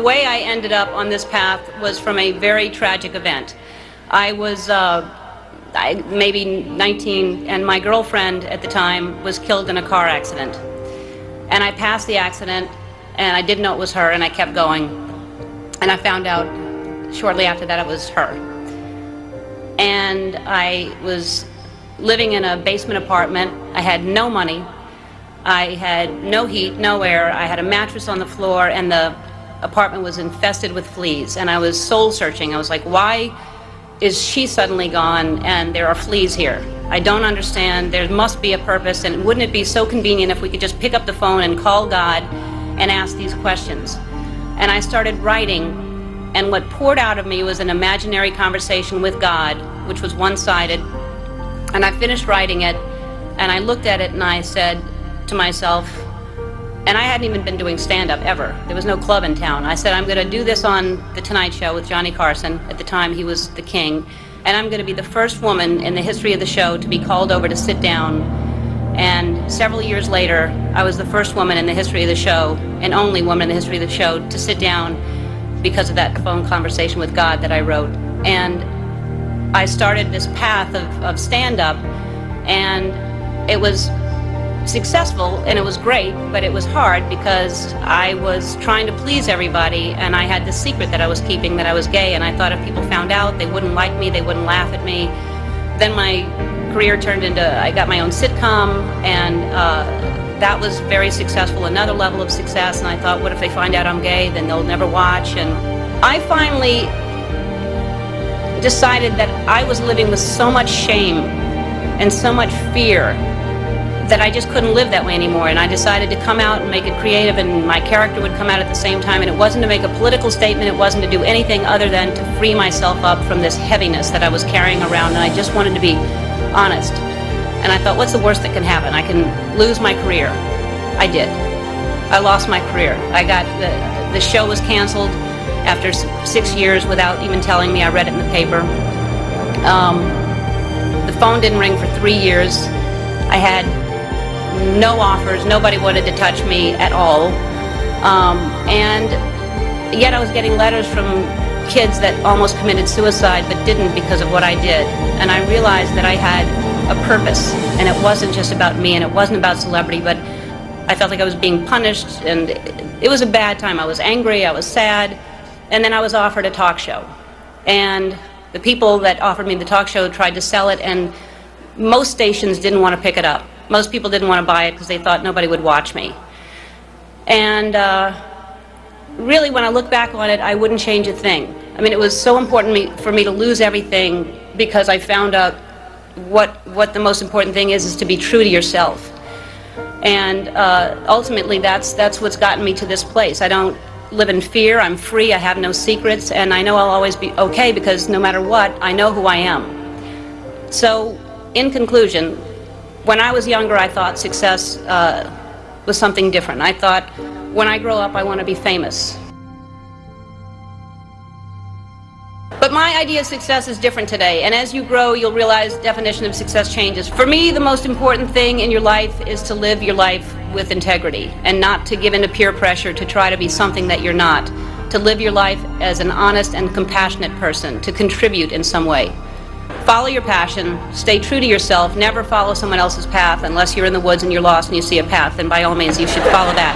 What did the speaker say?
way I ended up on this path was from a very tragic event. I was maybe 19, and my girlfriend at the time was killed in a car accident. And I passed the accident, and I didn't know it was her, and I kept going. And I found out shortly after that it was her. And I was living in a basement apartment. I had no money. I had no heat, no air. I had a mattress on the floor, and the apartment was infested with fleas. And I was soul searching. I was like, why is she suddenly gone and there are fleas here? I don't understand. There must be a purpose, and wouldn't it be so convenient if we could just pick up the phone and call God and ask these questions? And I started writing, and what poured out of me was an imaginary conversation with God, which was one-sided. And I finished writing it, and I looked at it, and I said to myself, and I hadn't even been doing stand-up ever. There was no club in town. I said, I'm going to do this on The Tonight Show with Johnny Carson. At the time, he was the king. And I'm going to be the first woman in the history of the show to be called over to sit down. And several years later, I was the first woman in the history of the show, and only woman in the history of the show, to sit down because of that phone conversation with God that I wrote. And I started this path of stand-up, and it was successful, and it was great, but it was hard because I was trying to please everybody, and I had this secret that I was keeping, that I was gay, and I thought if people found out, they wouldn't like me, they wouldn't laugh at me. Then my career turned into, I got my own sitcom, and that was very successful, another level of success, and I thought, what if they find out I'm gay, then they'll never watch. And I finally decided that I was living with so much shame and so much fear that I just couldn't live that way anymore, and I decided to come out and make it creative, and my character would come out at the same time, and it wasn't to make a political statement, it wasn't to do anything other than to free myself up from this heaviness that I was carrying around, and I just wanted to be honest. And I thought, what's the worst that can happen? I can lose my career. I did. I lost my career. The show was canceled after 6 years without even telling me. I read it in the paper. The phone didn't ring for 3 years. I had no offers, nobody wanted to touch me at all, and yet I was getting letters from kids that almost committed suicide but didn't because of what I did. And I realized that I had a purpose, and it wasn't just about me, and it wasn't about celebrity, but I felt like I was being punished, and it was a bad time. I was angry, I was sad, and then I was offered a talk show, and the people that offered me the talk show tried to sell it, and most stations didn't want to pick it up. Most people didn't want to buy it because they thought nobody would watch me. And really, when I look back on it, I wouldn't change a thing. I mean, it was so important for me to lose everything because I found out what the most important thing is to be true to yourself. And ultimately, that's what's gotten me to this place. I don't live in fear. I'm free. I have no secrets. And I know I'll always be okay because no matter what, I know who I am. So, in conclusion, when I was younger, I thought success was something different. I thought, when I grow up, I want to be famous. But my idea of success is different today, and as you grow, you'll realize the definition of success changes. For me, the most important thing in your life is to live your life with integrity, and not to give in to peer pressure to try to be something that you're not. To live your life as an honest and compassionate person, to contribute in some way. Follow your passion, stay true to yourself, never follow someone else's path unless you're in the woods and you're lost and you see a path, then by all means you should follow that.